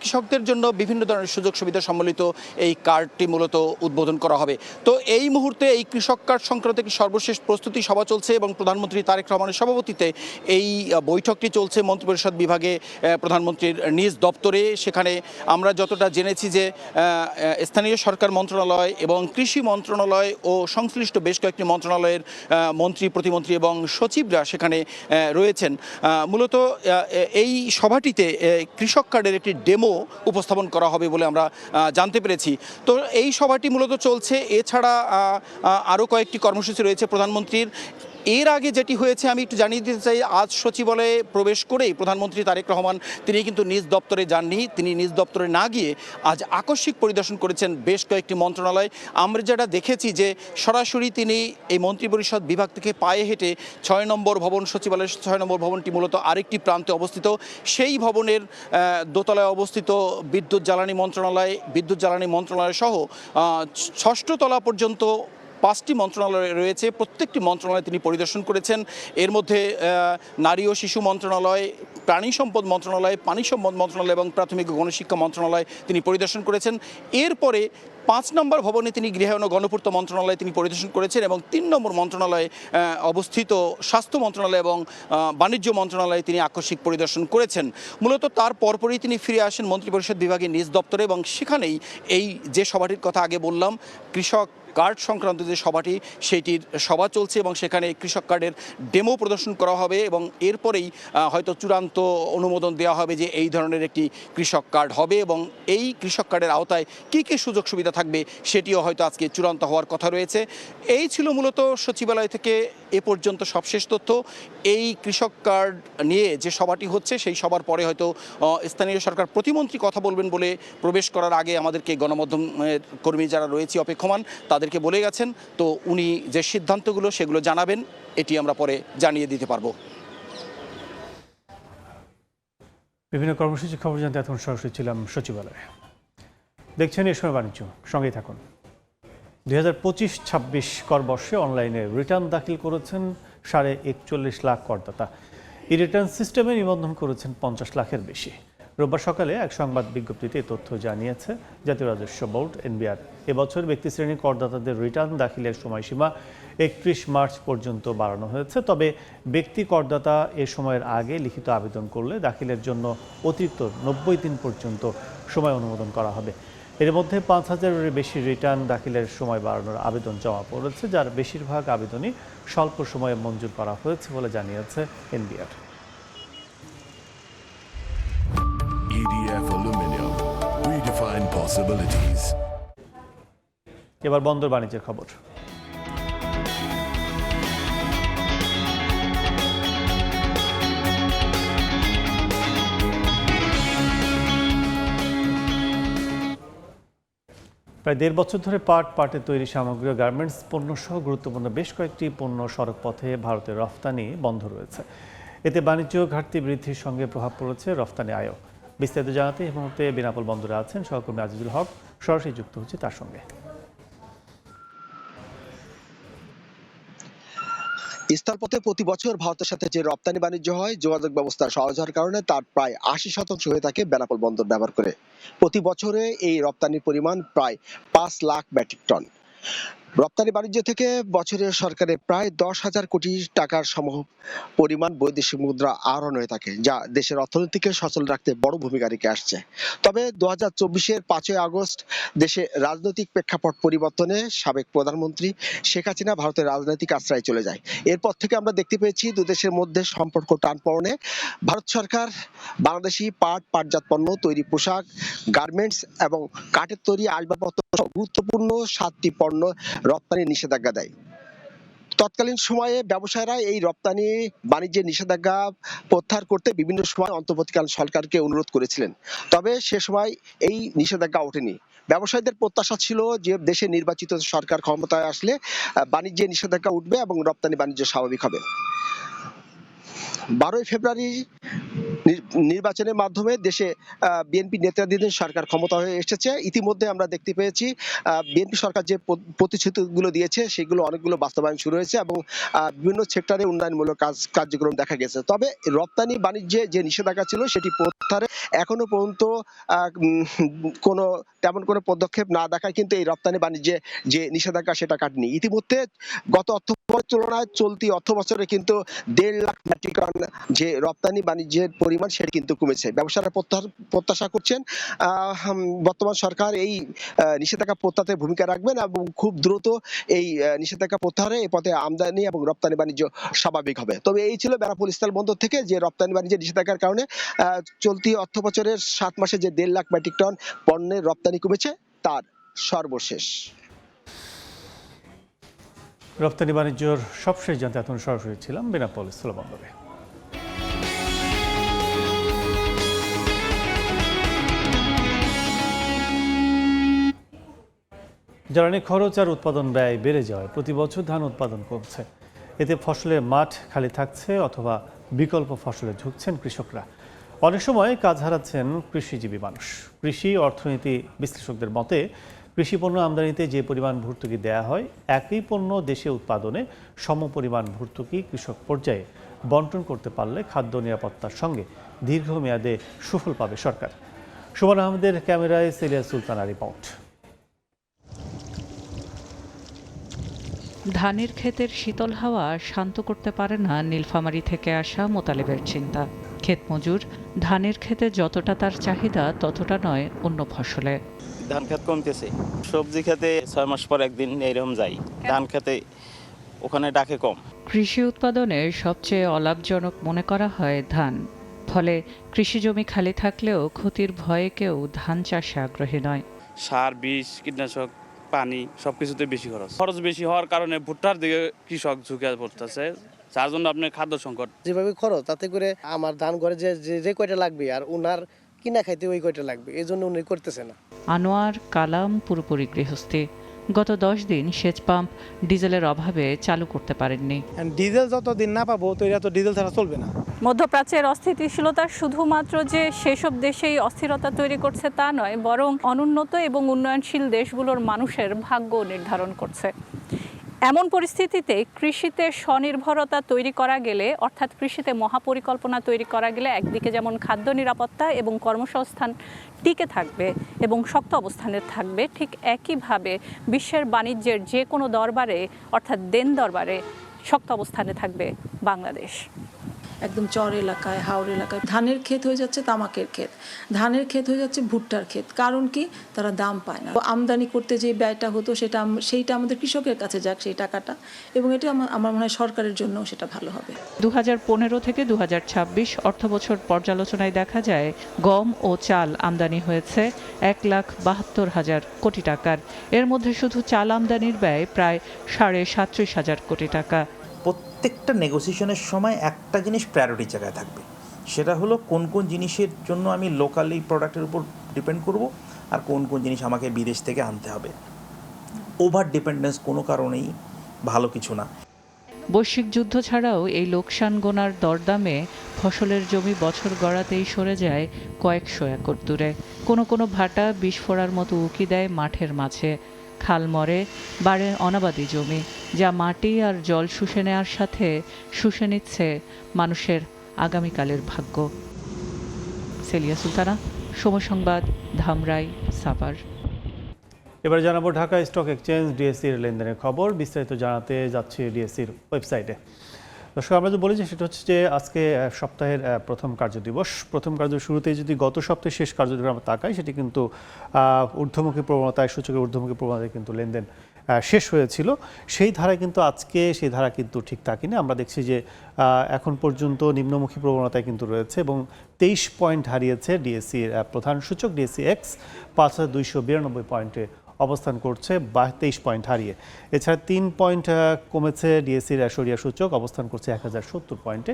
কৃষকদের জন্য বিভিন্ন ধরনের সুযোগ সুবিধা সম্বলিত এই কার্ডটি মূলত উদ্বোধন করা হবে। তো এই মুহূর্তে এই কৃষক কার্ড সংক্রান্ত একটি সর্বশেষ প্রস্তুতি সভা চলছে এবং প্রধানমন্ত্রী তারেক রহমানের সভাপতিত্বে এই বৈঠকটি চলছে মন্ত্রিপরিষদ বিভাগে প্রধানমন্ত্রীর নিজ দপ্তরে। সেখানে আমরা যতটা জেনেছি যে স্থানীয় সরকার মন্ত্রণালয় এবং কৃষি মন্ত্রণালয় ও সংশ্লিষ্ট বেশ কয়েকটি মন্ত্রণালয়ের মন্ত্রী, প্রতিমন্ত্রী এবং সচিবরা সেখানে রয়েছেন। মূলত এই সভাটিতে কৃষক কার্ডের একটি ডেমো উপস্থাপন করা হবে বলে আমরা জানতে পেরেছি। তো এই সভাটি মূলত চলছে। এছাড়া আরও কয়েকটি কর্মসূচি রয়েছে প্রধানমন্ত্রীর। এর আগে যেটি হয়েছে আমি একটু জানিয়ে দিতে চাই, আজ সচিবালয়ে প্রবেশ করেই প্রধানমন্ত্রী তারেক রহমান তিনি কিন্তু নিজ দপ্তরে যাননি। তিনি নিজ দপ্তরে না গিয়ে আজ আকস্মিক পরিদর্শন করেছেন বেশ কয়েকটি মন্ত্রণালয়। আমরা যেটা দেখেছি যে সরাসরি তিনি এই মন্ত্রিপরিষদ বিভাগ থেকে পায়ে হেঁটে 6 নম্বর ভবন, সচিবালয়ের 6 নম্বর ভবনটি মূলত আরেকটি প্রান্তে অবস্থিত, সেই ভবনের দোতলায় অবস্থিত বিদ্যুৎ জ্বালানি মন্ত্রণালয় সহ 6ষ্ঠ তলা পর্যন্ত 5টি মন্ত্রণালয় রয়েছে, প্রত্যেকটি মন্ত্রণালয় তিনি পরিদর্শন করেছেন। এর মধ্যে নারী ও শিশু মন্ত্রণালয়, প্রাণী সম্পদ মন্ত্রণালয়, পানি সম্পদ মন্ত্রণালয় এবং প্রাথমিক ও গণশিক্ষা মন্ত্রণালয় তিনি পরিদর্শন করেছেন। এরপরে 5 নম্বর ভবনে তিনি গৃহায়ন ও গণপূর্ত মন্ত্রণালয় তিনি পরিদর্শন করেছেন এবং 3 নম্বর মন্ত্রণালয়ে অবস্থিত স্বাস্থ্য মন্ত্রণালয় এবং বাণিজ্য মন্ত্রণালয়ে তিনি আকস্মিক পরিদর্শন করেছেন। মূলত তার পরপরই তিনি ফিরে আসেন মন্ত্রিপরিষদ বিভাগের নিজ দপ্তরে এবং সেখানেই এই যে সভাটির কথা আগে বললাম, কৃষক কার্ড সংক্রান্ত যে সভাটি, সেইটির সভা চলছে এবং সেখানে কৃষক কার্ডের ডেমো প্রদর্শন করা হবে এবং এরপরেই হয়তো চূড়ান্ত অনুমোদন দেওয়া হবে যে এই ধরনের একটি কৃষক কার্ড হবে এবং এই কৃষক কার্ডের আওতায় কী কী সুযোগ সুবিধা থাকবে সেটিও হয়তো আজকে চূড়ান্ত হওয়ার কথা রয়েছে। এই ছিল মূলত সচিবালয় থেকে এ পর্যন্ত সবশেষ তথ্য। এই কৃষক কার্ড নিয়ে যে সভাটি হচ্ছে সেই সভার পরে হয়তো স্থানীয় সরকার প্রতিমন্ত্রী কথা বলবেন বলে প্রবেশ করার আগে আমাদেরকে গণমাধ্যমের কর্মী যারা রয়েছে অপেক্ষমান তাদেরকে বলে গেছেন, তো উনি যে সিদ্ধান্তগুলো সেগুলো জানাবেন, এটি আমরা পরে জানিয়ে দিতে পারবো। বিভিন্ন কর্মসূচির খবর জানতে এখন সরাসরি ছিলাম সচিবালয়ে। দেখছেন এই সময় বাণিজ্য, সঙ্গেই থাকুন। 2025-26 কর বর্ষে অনলাইনে রিটার্ন দাখিল করেছেন 41.5 লাখ করদাতা। এই রিটার্ন সিস্টেমে নিবন্ধন করেছেন 50 লাখের বেশি। রোববার সকালে এক সংবাদ বিজ্ঞপ্তিতে এই তথ্য জানিয়েছে জাতীয় রাজস্ব বোর্ড এনবিআর। এবছর ব্যক্তি শ্রেণীর করদাতাদের রিটার্ন দাখিলের সময়সীমা 31 মার্চ পর্যন্ত বাড়ানো হয়েছে। তবে ব্যক্তি করদাতা এ সময়ের আগে লিখিত আবেদন করলে দাখিলের জন্য অতিরিক্ত 90 দিন পর্যন্ত সময় অনুমোদন করা হবে। এর মধ্যে 5,000-এর বেশি রিটার্ন দাখিলের সময় বাড়ানোর আবেদন জমা পড়েছে, যার বেশিরভাগ আবেদনই স্বল্প সময়ে মঞ্জুর করা হয়েছে বলে জানিয়েছে NBR. EDF Aluminium. Redefine possibilities. এবার বন্দর বাণিজ্যের খবর। প্রায় 1.5 বছর ধরে পাটের তৈরি সামগ্রী ও গার্মেন্টস পণ্য সহ গুরুত্বপূর্ণ বেশ কয়েকটি পণ্য সড়ক পথে ভারতের রফতানি বন্ধ রয়েছে। এতে বাণিজ্য ঘাটতি বৃদ্ধির সঙ্গে প্রভাব পড়েছে রফতানি আয়ও। বিস্তারিত জানাতে এই মুহূর্তে বেনাপোল বন্দরে আছেন সহকর্মী আজিজুল হক, সরাসরি যুক্ত হচ্ছে তার সঙ্গে। স্থলপথে প্রতি বছর ভারতের সাথে যে রপ্তানি বাণিজ্য হয়, যোগাযোগ ব্যবস্থা সহজ হওয়ার কারণে তার প্রায় 80% হয়ে থাকে বেনাপোল বন্দর ব্যবহার করে। প্রতি বছরে এই রপ্তানির পরিমাণ প্রায় 5 লাখ মেট্রিক টন। রপ্তানি বাণিজ্য থেকে বছরে সরকারের প্রায় 10,000 কোটি টাকার সম পরিমাণ বৈদেশিক মুদ্রা আহরণ হয়ে থাকে, যা দেশের অর্থনীতিকে সচল রাখতে বড় ভূমিকা রেখে আসছে। তবে 2024-এর 5 আগস্ট দেশে রাজনৈতিক প্রেক্ষাপট পরিবর্তনে সাবেক প্রধানমন্ত্রী শেখ হাসিনা ভারতের রাজনৈতিক আশ্রয়ে চলে যায়। এরপর থেকে আমরা দেখতে পেয়েছি দুদেশের মধ্যে সম্পর্ক টান পড়নে ভারত সরকার বাংলাদেশি পাটজাত পণ্য, তৈরি পোশাক, গার্মেন্টস এবং কাঠের তৈরি আসবাবপত্র গুরুত্বপূর্ণ 7টি পণ্য রপ্তানির নিষেধাজ্ঞা দেয়। তৎকালীন সময়ে ব্যবসায়ীরা এই রপ্তানি বাণিজ্যের নিষেধাজ্ঞা প্রত্যাহার করতে বিভিন্ন সময় অন্তর্বর্তীকালীন সরকারকে অনুরোধ করেছিলেন, তবে সে সময় এই নিষেধাজ্ঞা ওঠেনি। ব্যবসায়ীদের প্রত্যাশা ছিল যে দেশে নির্বাচিত সরকার ক্ষমতায় আসলে বাণিজ্যের নিষেধাজ্ঞা উঠবে এবং রপ্তানি বাণিজ্য স্বাভাবিক হবে। 12 ফেব্রুয়ারি নির্বাচনের মাধ্যমে দেশে বিএনপি নেতৃত্বাধীন সরকার ক্ষমতা হয়ে এসেছে। ইতিমধ্যে আমরা দেখতে পেয়েছি বিএনপি সরকার যে প্রতিশ্রুতিগুলো দিয়েছে সেগুলো অনেকগুলো বাস্তবায়ন শুরু হয়েছে এবং বিভিন্ন সেক্টরে উন্নয়নমূলক কার্যক্রম দেখা গেছে। তবে রপ্তানি বাণিজ্যে যে নিষেধাজ্ঞা ছিল সেটি প্রত্যাহারে এখনো পর্যন্ত তেমন কোনো পদক্ষেপ না দেখায় কিন্তু এই রপ্তানি বাণিজ্যে যে নিষেধাজ্ঞা সেটা কাটেনি। ইতিমধ্যে গত অর্থবছরের তুলনায় চলতি অর্থবছরে কিন্তু 1.5 লাখ মেট্রিক টন যে রপ্তানি বাণিজ্যের পরিমাণ সেটা কিন্তু কমেছে। ব্যবসায়ীরা প্রত্যাশা করছেন বর্তমান সরকার এই নিষেধাজ্ঞা প্রত্যাহারে ভূমিকা রাখবেন এবং খুব দ্রুত এই নিষেধাজ্ঞা প্রত্যাহারে এ পথে আমদানি এবং রপ্তানি বাণিজ্য স্বাভাবিক হবে। তবে এই ছিল বেনাপোল স্থল বন্দর থেকে যে রপ্তানি বাণিজ্যের নিষেধাজ্ঞার কারণে চলতি অর্থবছরের 7 মাসে যে 1.5 লাখ মেট্রিক টন পণ্যের রপ্তানি কমেছে তার সর্বশেষ। রপ্তানি বাণিজ্যর সবশেষ জানতে এখন সরাসরি ছিলাম বেনাপোল স্থল বন্দরে। জ্বালানি খরচ আর উৎপাদন ব্যয় বেড়ে যাওয়ায় প্রতি বছর ধান উৎপাদন কমছে। এতে ফসলের মাঠ খালি থাকছে অথবা বিকল্প ফসলে ঝুঁকছেন কৃষকরা। অনেক সময় কাজ হারাচ্ছেন কৃষিজীবী মানুষ। কৃষি অর্থনীতি বিশ্লেষকদের মতে কৃষি পণ্য আমদানিতে যে পরিমাণ ভর্তুকি দেয়া হয় একই পণ্য দেশে উৎপাদনে সমপরিমাণ ভর্তুকি কৃষক পর্যায়ে বন্টন করতে পারলে খাদ্য নিরাপত্তার সঙ্গে দীর্ঘমেয়াদে সুফল পাবে সরকার। সুমন আহমেদের ক্যামেরায় সেলিয়া সুলতানার রিপোর্ট। ধানের ক্ষেতের শীতল হাওয়া শান্ত করতে পারে না নীলফামারী থেকে আসা মোতালেবের চিন্তা। ক্ষেত মজুর ধানের ক্ষেতে যতটা তার চাহিদা ততটা নয় অন্য ফসলে। ধান ক্ষেত কমতেছে, সবজি খেতে 6 মাস পর একদিন এইরকম যাই, ধান খেতে ওখানে ডাকে কম। কৃষি উৎপাদনে সবচেয়ে অলাভজনক মনে করা হয় ধান। ফলে কৃষি জমি খালি থাকলেও ক্ষতির ভয়ে কেউ ধান চাষে আগ্রহী নয়। সার, বীজ, কীটনাশক, পানি সবকিছুতে বেশি খরচ বেশি হওয়ার কারণে ভুট্টার দিকে কৃষক ঝুঁকে পড়তেছে, যার জন্য আপনার খাদ্য সংকট। যেভাবে খরচ তাতে করে আমার ধান ঘরে যে কয়টা লাগবে আর ওনার কিনা খাইতে ওই কয়টা লাগবে, এই জন্য উনি করতেছে না। আনোয়ার কালাম পুরোপুরি গৃহস্থী। গত 10 দিন সেচ পাম্প ডিজেলের অভাবে চালু করতে পারেননি। ডিজেল যতদিন না পাবো তো এটা তো ডিজেল ছাড়া চলবে না। মধ্যপ্রাচ্যের অস্থিতিশীলতা শুধুমাত্র যে সেসব দেশেই অস্থিরতা তৈরি করছে তা নয়, বরং অনুন্নত এবং উন্নয়নশীল দেশগুলোর মানুষের ভাগ্য নির্ধারণ করছে। এমন পরিস্থিতিতে কৃষিতে স্বনির্ভরতা তৈরি করা গেলে, অর্থাৎ কৃষিতে মহাপরিকল্পনা তৈরি করা গেলে একদিকে যেমন খাদ্য নিরাপত্তা এবং কর্মসংস্থান টিকে থাকবে এবং শক্ত অবস্থানে থাকবে, ঠিক একইভাবে বিশ্বের বাণিজ্যের যে কোনো দরবারে অর্থাৎ দেন দরবারে শক্ত অবস্থানে থাকবে বাংলাদেশ। একদম চর এলাকায়, হাওড় এলাকায় ধানের ক্ষেত হয়ে যাচ্ছে তামাকের ক্ষেত, ধানের ক্ষেত হয়ে যাচ্ছে ভুট্টার ক্ষেত। কারণ কি? তারা দাম পায় না। আমদানি করতে যে ব্যয়টা হতো সেইটা আমাদের কৃষকের কাছে যাক সেই টাকাটা, এবং এটা আমার মনে হয় সরকারের জন্য সেটা ভালো হবে। 2015 থেকে 2026 অর্থবছর পর্যালোচনায় দেখা যায় গম ও চাল আমদানি হয়েছে 1,72,000 কোটি টাকার। এর মধ্যে শুধু চাল আমদানির ব্যয় প্রায় 37,500 কোটি টাকা। প্রত্যেকটা নেগোসিয়েশনের সময় একটা জিনিস প্রায়োরিটি জায়গায় থাকবে, সেটা হলো কোন কোন জিনিসের জন্য আমি লোকালি প্রোডাক্টের উপর ডিপেন্ড করব আর কোন কোন জিনিস আমাকে বিদেশ থেকে আনতে হবে। ওভার ডিপেন্ডেন্স কোনো কারণেই ভালো কিছু না। বৈশ্বিক যুদ্ধ ছাড়াও এই লোকসান গোনার দরদামে ফসলের জমি বছর গড়াতেই সরে যায় কয়েকশো একর দূরে। কোনো ভাটা বিস্ফোরার মতো উকি দেয় মাঠের মাঝে। খাল মরে, বাড়ে অনাবাদি জমি, যা মাটি আর জল শুষে নেওয়ার সাথে শুষে নিচ্ছে মানুষের আগামীকালের ভাগ্য। সেলিয়া সুলতানা, সময় সংবাদ, ধামরাই, সাভার। এবার জানাবো ঢাকা স্টক এক্সচেঞ্জ ডিএসসির লেনদেনের খবর। বিস্তারিত জানাতে যাচ্ছি ডিএসসির ওয়েবসাইটে। দর্শক, আমরা যে বলি যে সেটা হচ্ছে যে আজকে সপ্তাহের প্রথম কার্যদিবস। প্রথম কার্য শুরুতেই যদি গত সপ্তাহে শেষ কার্যদিবস আমরা তাকাই, সেটি কিন্তু ঊর্ধ্বমুখী প্রবণতায়, সূচকের ঊর্ধ্বমুখী প্রবণতায় কিন্তু লেনদেন শেষ হয়েছিল। সেই ধারায় কিন্তু আজকে সেই ধারা কিন্তু ঠিক থাকেনি। আমরা দেখছি যে এখন পর্যন্ত নিম্নমুখী প্রবণতায় কিন্তু রয়েছে এবং 23 পয়েন্ট হারিয়েছে ডিএসসির প্রধান সূচক ডিএসসি এক্স 5292 পয়েন্টে অবস্থান করছে 23 পয়েন্ট হারিয়ে। এছাড়া 3 পয়েন্ট কমেছে ডিএসসির সরিয়া সূচক, অবস্থান করছে 1070 পয়েন্টে।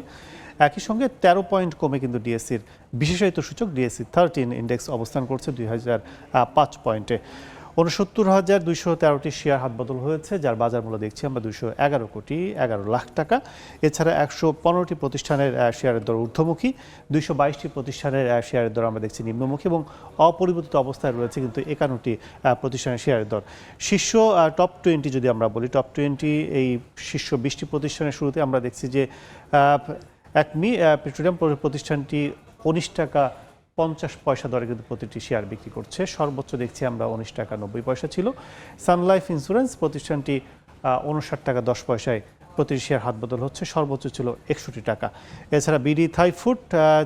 একই সঙ্গে 13 পয়েন্ট কমে কিন্তু ডিএসসির বিশেষায়িত সূচক ডিএসসি 13 ইন্ডেক্স অবস্থান করছে 2005 পয়েন্টে। 69,213টি শেয়ার হাতবদল হয়েছে, যার বাজার মূল্য দেখছি আমরা 211 কোটি 11 লাখ টাকা। এছাড়া 115টি প্রতিষ্ঠানের শেয়ারের দর ঊর্ধ্বমুখী, 222টি প্রতিষ্ঠানের শেয়ারের দর আমরা দেখছি নিম্নমুখী এবং অপরিবর্তিত অবস্থায় রয়েছে কিন্তু 51টি প্রতিষ্ঠানের শেয়ারের দর। শীর্ষ টপ 20 যদি আমরা বলি, টপ 20 এই শীর্ষ 20টি প্রতিষ্ঠানের শুরুতে আমরা দেখছি যে একমি পেট্রোলিয়াম প্রতিষ্ঠানটি 19 টাকা 50 পয়সা দরে কিন্তু প্রতিটি শেয়ার বিক্রি করছে। সর্বোচ্চ দেখছি আমরা 19 টাকা 90 পয়সা ছিল। সানলাইফ ইন্স্যুরেন্স প্রতিষ্ঠানটি 59 টাকা 10 পয়সায় প্রতিটি শেয়ার হাতবদল হচ্ছে, সর্বোচ্চ ছিল 61 টাকা। এছাড়া বিডি থাই ফুড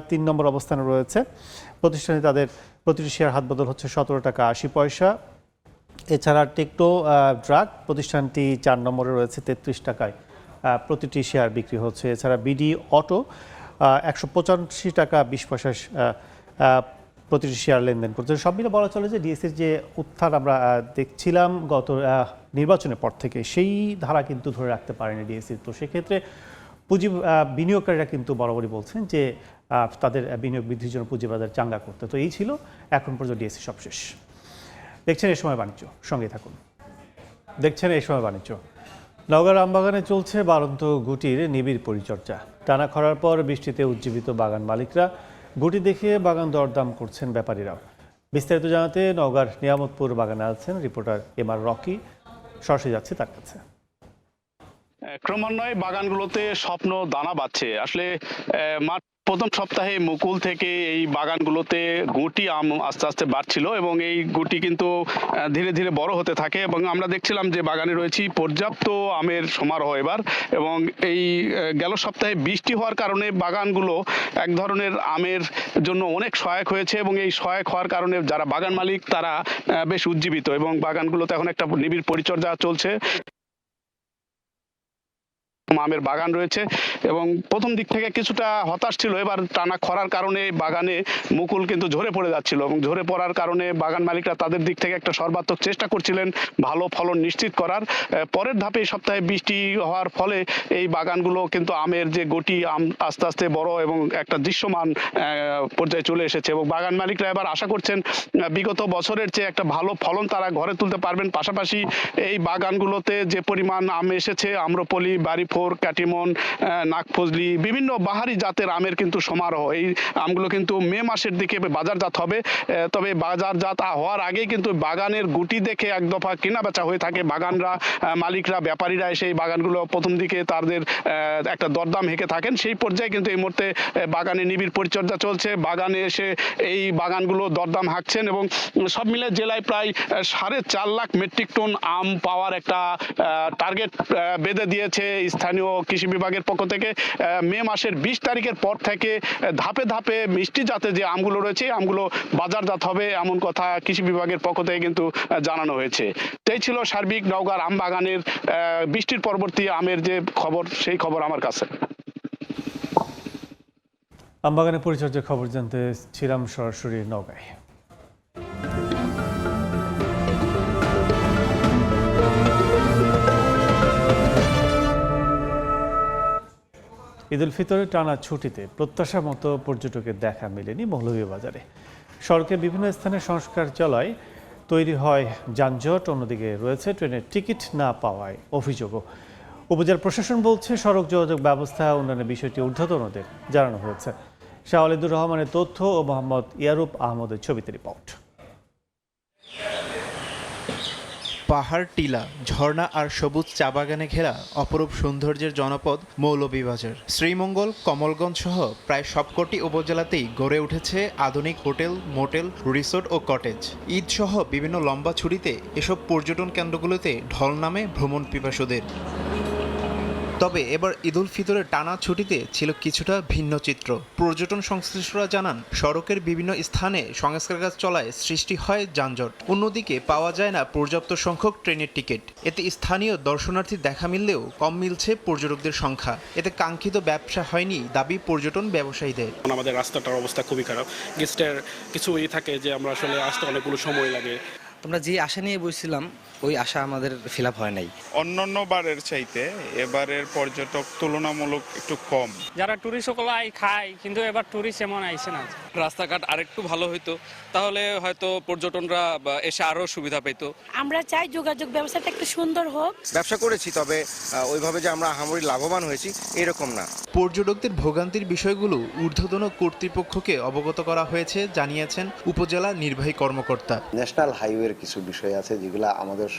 3 নম্বর অবস্থানে রয়েছে, প্রতিষ্ঠানে তাদের প্রতিটি শেয়ার হাতবদল হচ্ছে 17 টাকা 80 পয়সা। এছাড়া টেকটো ড্রাগ প্রতিষ্ঠানটি 4 নম্বরে রয়েছে, 33 টাকায় প্রতিটি শেয়ার বিক্রি হচ্ছে। এছাড়া বিডি অটো 185 টাকা 20 পয়সা প্রতিটি শেয়ার লেনদেন করছে। সব মিলে বলা চলে যে ডিএসসির যে উত্থান আমরা দেখছিলাম গত নির্বাচনের পর থেকে, সেই ধারা কিন্তু ধরে রাখতে পারেনি ডিএসসির। তো সেক্ষেত্রে বিনিয়োগকারীরা কিন্তু বরাবরই বলছেন যে তাদের বিনিয়োগ বৃদ্ধির জন্য পুঁজিবাজার চাঙ্গা করতে। তো এই ছিল এখন পর্যন্ত ডিএসসি সবশেষ। দেখছেন এই সময় বাণিজ্য, সঙ্গে থাকুন। দেখছেন এই সময় বাণিজ্য। নওগাঁর আমবাগানে চলছে বাড়ন্ত গুটির নিবিড় পরিচর্যা। টানা খরার পর বৃষ্টিতে উজ্জীবিত বাগান মালিকরা গুটি দেখে বাগান দরদাম করছেন ব্যাপারীরাও। বিস্তারিত জানাতে নওগাঁর নিয়ামতপুর বাগানে আছেন রিপোর্টার এমআর রকি। সরাসরি যাচ্ছে তার কাছে। ক্রমান্বয়ে বাগানগুলোতে স্বপ্ন দানা বাঁধছে। আসলে প্রথম সপ্তাহে মুকুল থেকে এই বাগানগুলোতে গুটি আম আস্তে আস্তে বাড়ছিল এবং এই গুটি কিন্তু ধীরে ধীরে বড় হতে থাকে এবং আমরা দেখছিলাম যে বাগানে রয়েছে পর্যাপ্ত আমের সমারোহ এবার। এবং এই গেল সপ্তাহে বৃষ্টি হওয়ার কারণে বাগানগুলো এক ধরনের আমের জন্য অনেক সহায়ক হয়েছে এবং এই সহায়ক হওয়ার কারণে যারা বাগান মালিক তারা বেশ উজ্জীবিত এবং বাগানগুলোতে এখন একটা নিবিড় পরিচর্যা চলছে। আমের বাগান রয়েছে এবং প্রথম দিক থেকে কিছুটা হতাশ ছিল, এবার টানা খরার কারণে বাগানে মুকুল কিন্তু ঝরে পড়ে যাচ্ছিল এবং ঝরে পড়ার কারণে বাগান মালিকরা তাদের দিক থেকে একটা সর্বাত্মক চেষ্টা করছিলেন ভালো ফলন নিশ্চিত করার। পরের ধাপে এই সপ্তাহে বৃষ্টি হওয়ার ফলে এই বাগানগুলো কিন্তু আমের যে গটি আম আস্তে আস্তে বড় এবং একটা দৃশ্যমান পর্যায়ে চলে এসেছে এবং বাগান মালিকরা এবার আশা করছেন বিগত বছরের চেয়ে একটা ভালো ফলন তারা ঘরে তুলতে পারবেন। পাশাপাশি এই বাগানগুলোতে যে পরিমাণ আম এসেছে আমরপলি, বাড়িফোর, কাটিমন, নাগফজলি বিভিন্ন বাহারি জাতের আমের কিন্তু সমারোহ। এই আমগুলো কিন্তু মে মাসের দিকে বাজারজাত হবে। তবে বাজারজাত হওয়ার আগে কিন্তু বাগানের গুটি দেখে এক দফা কেনা বেচা হয়ে থাকে। বাগানরা মালিকরা ব্যাপারীরা এসে এই বাগানগুলো প্রথম দিকে তাদের একটা দরদাম হেঁকে থাকেন। সেই পর্যায়ে কিন্তু এই মুহূর্তে বাগানে নিবিড় পরিচর্যা চলছে। বাগানে এসে এই বাগানগুলো দরদাম হাঁকছেন এবং সব মিলে জেলায় প্রায় 4.5 লাখ মেট্রিক টন আম পাওয়ার একটা টার্গেট বেঁধে দিয়েছে স্থানীয় কৃষি বিভাগের পক্ষ থেকে। মে মাসের 20 তারিখের পর থেকে ধাপে ধাপে মিষ্টি জাতে যে আমগুলো রয়েছে আমগুলো বাজারজাত হবে এমন কথা কৃষি বিভাগের পক্ষ থেকে কিন্তু জানানো হয়েছে। এই ছিল সার্বিক নওগাঁর আম বাগানের বৃষ্টির পরবর্তী আমের যে খবর, সেই খবর আমার কাছে। আম বাগানের পরিচর্যার খবর জানতে ছিলাম সরাসরি নওগাঁয়। ঈদ উল ফিতরের টানা ছুটিতে প্রত্যাশা মতো পর্যটকের দেখা মেলেনি মৌলভীবাজারে। সড়কের বিভিন্ন স্থানে সংস্কার চলায় তৈরি হয় যানজট, অন্যদিকে রয়েছে ট্রেনের টিকিট না পাওয়ায় অভিযোগও। উপজেলা প্রশাসন বলছে সড়ক যোগাযোগ ব্যবস্থা উন্নয়নের বিষয়টি ঊর্ধ্বতনদের জানানো হয়েছে। শাহ ওয়ালিদুর রহমানের তথ্য ও মোহাম্মদ ইয়ারুব আহমদের ছবিতে রিপোর্ট। পাহাড়, টিলা, ঝর্ণা আর সবুজ চা বাগানে ঘেরা অপরূপ সৌন্দর্যের জনপদ মৌলভীবাজার। শ্রীমঙ্গল, কমলগঞ্জ সহ প্রায় সবকটি উপজেলাতেই গড়ে উঠেছে আধুনিক হোটেল, মোটেল, রিসোর্ট ও কটেজ। ঈদ সহ বিভিন্ন লম্বা ছুটিতে এসব পর্যটন কেন্দ্রগুলোতে ঢল নামে ভ্রমণ পিপাসুদের। তবে এবার ঈদ উল ফিতরের টানা ছুটিতে ছিল কিছুটা ভিন্ন চিত্র। পর্যটন সংশ্লিষ্টরা জানান সড়কের বিভিন্ন স্থানে সংস্কার কাজ চলায় সৃষ্টি হয় যানজট। অন্যদিকে পাওয়া যায় না পর্যাপ্ত সংখ্যক ট্রেনের টিকিট। এতে স্থানীয় দর্শনার্থী দেখা মিললেও কম মিলছে পর্যটকদের সংখ্যা। এতে কাঙ্ক্ষিত ব্যবসা হয়নি দাবি পর্যটন ব্যবসায়ীদের। আমাদের রাস্তাটার অবস্থা খুবই খারাপ। গেস্টের কিছু থাকে যে আমরা আসলে আসতে অনেকগুলো সময় লাগে। আমরা যে আশা নিয়ে বসছিলাম ওই আশা আমাদের ফিল আপ হয় নাই। অন্যান্য বারের চাইতে এবারের পর্যটক তুলনামূলক একটু কম। যারা টুরিস্ট সকল খায় কিন্তু এবার টুরিস্ট এমন আইছে না। রাস্তাঘাট আরেকটু ভালো হইতো তাহলে হয়তো পর্যটনরা এসে আরো সুবিধা পেত। আমরা চাই যোগাযোগ ব্যবস্থাটা একটু সুন্দর হোক। ব্যবসা করেছি, তবে ওইভাবে যে আমরা আহামরি লাভবান হয়েছি এরকম না। পর্যটকদের ভোগান্তির বিষয়গুলো ঊর্ধ্বতন কর্তৃপক্ষকে অবগত করা হয়েছে জানিয়েছেন উপজেলা নির্বাহী কর্মকর্তা। ন্যাশনাল হাইওয়ের কিছু বিষয় আছে যেগুলো আমাদের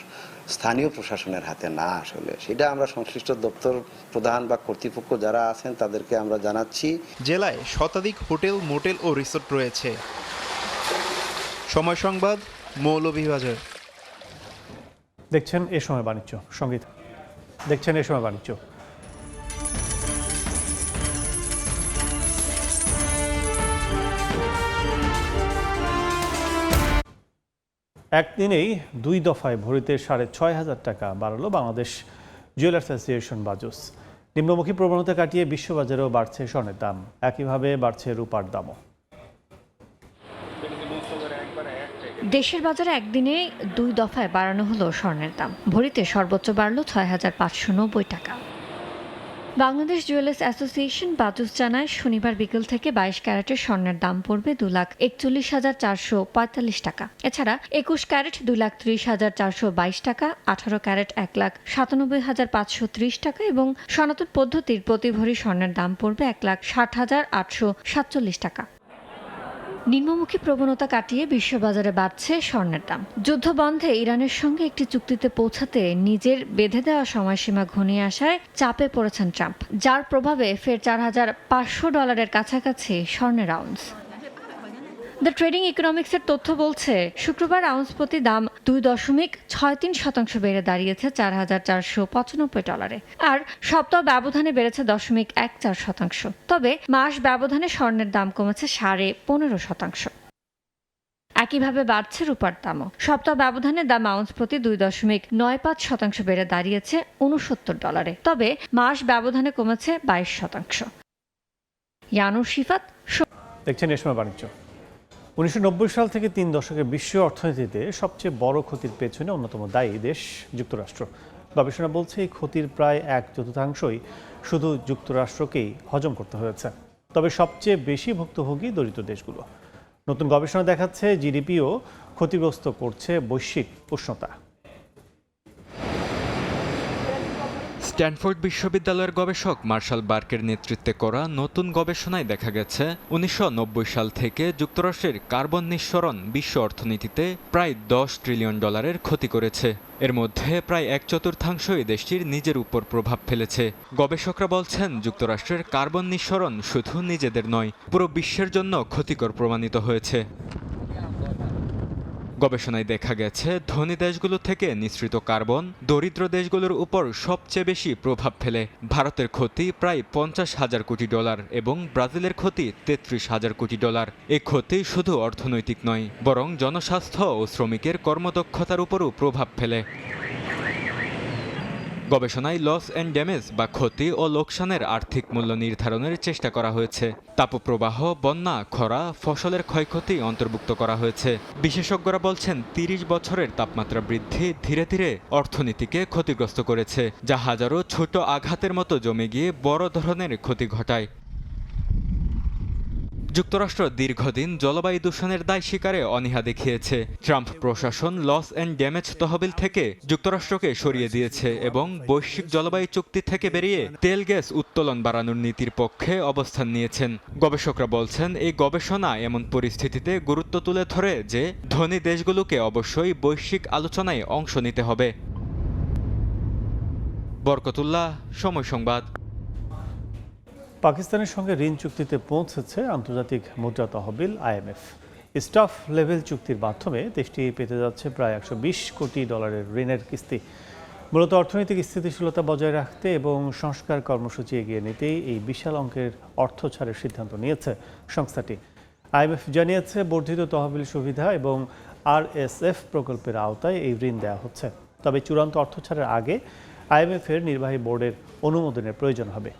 স্থানীয় প্রশাসনের হাতে না, আসলে সেটা আমরা সংশ্লিষ্ট দপ্তর প্রধান বা কর্তৃপক্ষ যারা আছেন তাদেরকে আমরা জানাচ্ছি। জেলায় শতাধিক হোটেল, মোটেল ও রিসোর্ট রয়েছে। সময় সংবাদ, মৌলভীবাজার। দেখছেন এ সময় বাণিজ্য সংগীত। দেখছেন এ সময় বাণিজ্য। একদিনেই 2 দফায় ভরিতে 6,500 টাকা বাড়ালো বাংলাদেশ জুয়েলার্স অ্যাসোসিয়েশন বাজুস। নিম্নমুখী প্রবণতা কাটিয়ে বিশ্ববাজারেও বাড়ছে স্বর্ণের দাম, একইভাবে বাড়ছে রূপার দামও। দেশের বাজারে একদিনে 2 দফায় বাড়ানো হলো স্বর্ণের দাম। ভরিতে সর্বোচ্চ বাড়ল 6,590 টাকা। বাংলাদেশ জুয়েলার্স অ্যাসোসিয়েশন বাজুস জানায় শনিবার বিকেল থেকে 22 ক্যারেটের স্বর্ণের দাম পড়বে 2,41,445 টাকা। এছাড়া 21 ক্যারেট 2,30,422 টাকা, 18 ক্যারেট 1,97,530 টাকা এবং সনাতন পদ্ধতির প্রতি ভরি স্বর্ণের দাম পড়বে 1,60,847 টাকা। নিম্নমুখী প্রবণতা কাটিয়ে বিশ্ববাজারে বাড়ছে স্বর্ণের দাম। যুদ্ধ বন্ধে ইরানের সঙ্গে একটি চুক্তিতে পৌঁছাতে নিজের বেঁধে দেওয়া সময়সীমা ঘনিয়ে আসায় চাপে পড়েছেন ট্রাম্প, যার প্রভাবে ফের $4,500 কাছাকাছি স্বর্ণের আউন্স। দ্য ট্রেডিং ইকোনমিক্সের তথ্য বলছে শুক্রবার আউন্স প্রতি দাম 2.63% বেড়ে দাঁড়িয়েছে $4,495। আর সপ্তাহ ব্যবধানে বেড়েছে 0.14%। তবে মাস ব্যবধানে স্বর্ণের দাম কমেছে 15.5%। একইভাবে বাড়ছে রূপার দামও। সপ্তাহ ব্যবধানে দাম আউন্স প্রতি 2.95% বেড়ে দাঁড়িয়েছে $69। তবে মাস ব্যবধানে কমেছে 22%। ইয়ানুর শিফাত, দেখছেন এ সময় বাণিজ্য। 1990 সাল থেকে 3 দশকের বিশ্ব অর্থনীতিতে সবচেয়ে বড় ক্ষতির পেছনে অন্যতম দায়ী দেশ যুক্তরাষ্ট্র। গবেষণা বলছে এই ক্ষতির প্রায় 1/4 শুধু যুক্তরাষ্ট্রকেই হজম করতে হয়েছে। তবে সবচেয়ে বেশি ভুক্তভোগী দরিদ্র দেশগুলো। নতুন গবেষণা দেখাচ্ছে জিডিপিও ক্ষতিগ্রস্ত করছে বৈশ্বিক উষ্ণতা। স্ট্যানফোর্ড বিশ্ববিদ্যালয়ের গবেষক মার্শাল বার্কের নেতৃত্বে করা নতুন গবেষণায় দেখা গেছে 1990 সাল থেকে যুক্তরাষ্ট্রের কার্বন নিঃসরণ বিশ্ব অর্থনীতিতে প্রায় $10 ট্রিলিয়ন ক্ষতি করেছে। এর মধ্যে প্রায় 1/4 দেশটির নিজের উপর প্রভাব ফেলেছে। গবেষকরা বলছেন যুক্তরাষ্ট্রের কার্বন নিঃসরণ শুধু নিজেদের নয়, পুরো বিশ্বের জন্য ক্ষতিকর প্রমাণিত হয়েছে। গবেষণায় দেখা গেছে ধনী দেশগুলো থেকে নিঃসৃত কার্বন দরিদ্র দেশগুলোর উপর সবচেয়ে বেশি প্রভাব ফেলে। ভারতের ক্ষতি প্রায় $50,000 কোটি এবং ব্রাজিলের ক্ষতি $33,000 কোটি। এই ক্ষতি শুধু অর্থনৈতিক নয়, বরং জনস্বাস্থ্য ও শ্রমিকের কর্মদক্ষতার উপরও প্রভাব ফেলে। গবেষণায় লস অ্যান্ড ড্যামেজ বা ক্ষতি ও লোকসানের আর্থিক মূল্য নির্ধারণের চেষ্টা করা হয়েছে। তাপপ্রবাহ, বন্যা, খরা, ফসলের ক্ষয়ক্ষতি অন্তর্ভুক্ত করা হয়েছে। বিশেষজ্ঞরা বলছেন 30 বছরের তাপমাত্রা বৃদ্ধি ধীরে ধীরে অর্থনীতিকে ক্ষতিগ্রস্ত করেছে, যা হাজারো ছোট আঘাতের মতো জমে গিয়ে বড় ধরনের ক্ষতি ঘটায়। যুক্তরাষ্ট্র দীর্ঘদিন জলবায়ু দূষণের দায় স্বীকারে অনীহা দেখিয়েছে। ট্রাম্প প্রশাসন লস অ্যান্ড ড্যামেজ তহবিল থেকে যুক্তরাষ্ট্রকে সরিয়ে দিয়েছে এবং বৈশ্বিক জলবায়ু চুক্তি থেকে বেরিয়ে তেল গ্যাস উত্তোলন বাড়ানোর নীতির পক্ষে অবস্থান নিয়েছেন। গবেষকরা বলছেন এই গবেষণা এমন পরিস্থিতিতে গুরুত্ব তুলে ধরে যে ধনী দেশগুলোকে অবশ্যই বৈশ্বিক আলোচনায় অংশ নিতে হবে। বরকতুল্লাহ, সময় সংবাদ। পাকিস্তানের সঙ্গে ঋণ চুক্তিতে পৌঁছেছে আন্তর্জাতিক মুদ্রা তহবিল IMF। স্টাফ লেভেল চুক্তির মাধ্যমে দেশটি পেতে যাচ্ছে প্রায় $120 কোটি ঋণের কিস্তি। মূলত অর্থনৈতিক স্থিতিশীলতা বজায় রাখতে এবং সংস্কার কর্মসূচি এগিয়ে নিতেই এই বিশাল অঙ্কের অর্থ ছাড়ের সিদ্ধান্ত নিয়েছে সংস্থাটি। IMF জানিয়েছে বর্ধিত তহবিল সুবিধা এবং RSF প্রকল্পের আওতায় এই ঋণ দেওয়া হচ্ছে। তবে চূড়ান্ত অর্থ ছাড়ের আগে IMF-এর নির্বাহী বোর্ডের অনুমোদনের প্রয়োজন হবে।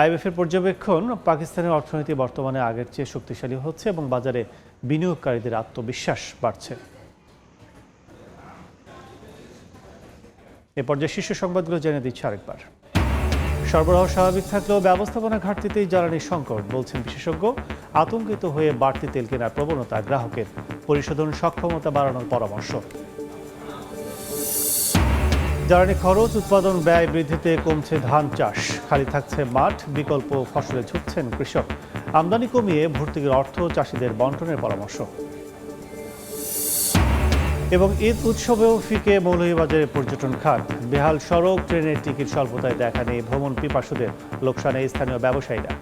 IMF-এর পর্যবেক্ষণ, পাকিস্তানের অর্থনীতি বর্তমানে আগের চেয়ে শক্তিশালী হচ্ছে এবং বাজারে বিনিয়োগকারীদের আত্মবিশ্বাস বাড়ছে। এ পর্যায়ে শীর্ষ সংবাদগুলো জেনে দিচ্ছে আরেকবার। সরবরাহ স্বাভাবিক থাকলেও ব্যবস্থাপনা ঘাটতিতেই জ্বালানি সংকট, বলছেন বিশেষজ্ঞ। আতঙ্কিত হয়ে বাড়তি তেল কেনার প্রবণতা গ্রাহকের, পরিশোধন সক্ষমতা বাড়ানোর পরামর্শ। জ্বালানি খরচ, উৎপাদন ব্যয় বৃদ্ধিতে কমছে ধান চাষ, খালি থাকছে মাঠ, বিকল্প ফসলে ঝুঁকছেন কৃষক। আমদানি কমিয়ে ভর্তুকির অর্থ চাষিদের বন্টনের পরামর্শ। এবং ঈদ উৎসবেও ফিকে মৌলভীবাজারের পর্যটন খাত, বেহাল সড়ক, ট্রেনের টিকিট স্বল্পতায় দেখা নেই ভ্রমণ পিপাসুদের, লোকসানে স্থানীয় ব্যবসায়ীরা।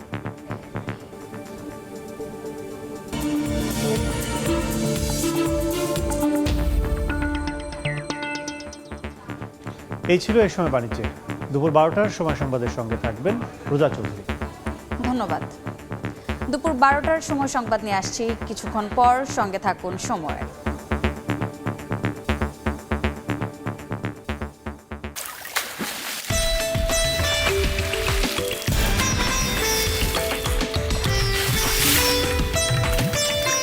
এই ছিল এই সময় বাণিজ্যে। দুপুর 12টার সময় সংবাদের সঙ্গে থাকবেন রোজা চৌধুরী। ধন্যবাদ। দুপুর 12টার সময় সংবাদ নিয়ে আসছি কিছুক্ষণ পর, সঙ্গে থাকুন সময়।